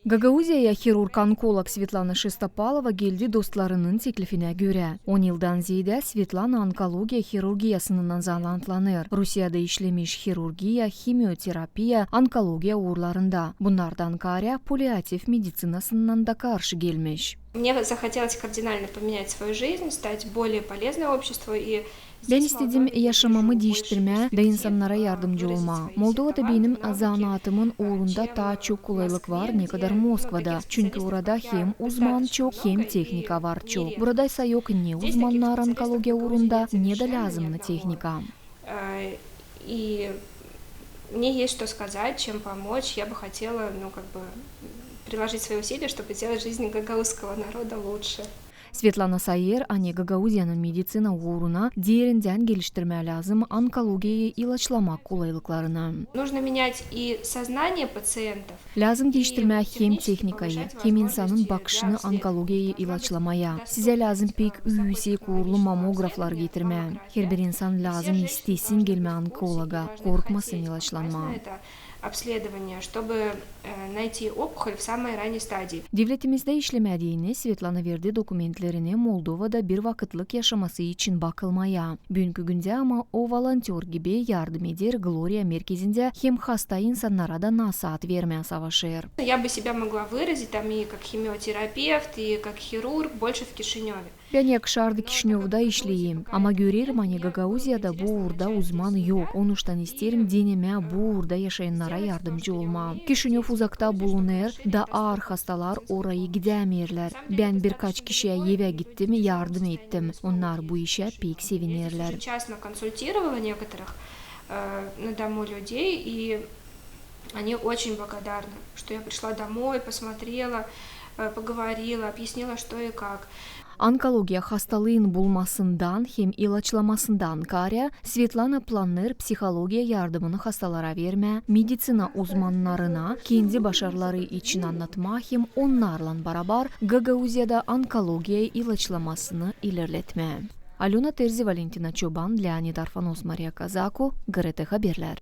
Гагаузияя хирург-онколог Светлана Шестопалова келди достларынын теклифине көрө. 10 жылдан зейде Светлана онкология хирургиясынын залантланыр. Русияда ишлемиш хирургия, химиотерапия, онкология ооруларында. Бунардан каря паллиатив медицинасынан да каршы келмеш. Мне захотелось кардинально поменять свою жизнь, стать более полезной обществу и Ben istedim yaşamamı değiştirme ve insanlara yardımcı olma. Moldova'da benim zanaatımın uğrunda daha çok kolaylık var ne kadar Moskva'da. Çünkü orada hem uzman çok hem teknika var çok. Burada ise yok ne uzmanlar onkologiya uğrunda ne de lazımlı teknika. И мне есть что сказать, чем помочь. Я бы хотела, приложить свои усилия, чтобы сделать жизнь гагаузского народа лучше. Светлана Сайер, ане Гагаузиянын медицина уğruna derinden geliştirme lazım onkologiyayı ilaçlamak kolaylıklarını. Нужно менять и сознание пациентов. Lazım değiştirme hem teknikayı, hem insanın bakışını onkologiyayı ilaçlamaya. Size lazım pek yüksek uğurlu mamograflar getirme. Her bir insan lazım istesin gelme onkologa, korkmasın ilaçlanma. Обследование, чтобы найти опухоль в самой ранней стадии. Devletimizde işlemediğini Svetlana verdi dokumentlerini Moldova'da bir vakitlik yaşaması için bakılmaya. Bugünkü günde ama o volontör gibi yardım eder Gloria merkezinde hem hasta insanlara da nasihat vermeye savaşır. Я бы себя могла выразить там и как химиотерапевт, и как хирург больше в Кишиневе. Ben yakışardı Kişinyov'da işleyeyim. Ama görürüm hani Gagauziya'da bu uğurda uzman yok. Onuştan isterim deneme bu uğurda yaşayanlara yardımcı olma. Kişinyov uzakta bulunur da ağır hastalar orayı gidemirler. Ben birkaç kişiye eve gittim, yardım ettim. Onlar bu işe pek sevinirler. Частно консультировала некоторых на дому людей, и они очень благодарны, что я пришла домой, посмотрела, поговорила, объяснила, что и как. Onkologiya hastalığın bulmasından hem ilaçlamasından karya Svetlana planlar psixologiya yardımını hastalara verme, meditsina uzmanlarına kendi başarıları için anlatma hem onlarla beraber Gagauziyada onkologiya ilaçlamasını ilerletme. Alena Terzi, Valentina Çoban, Leonid Arfanos, Maria Kazako, GRT Haberler.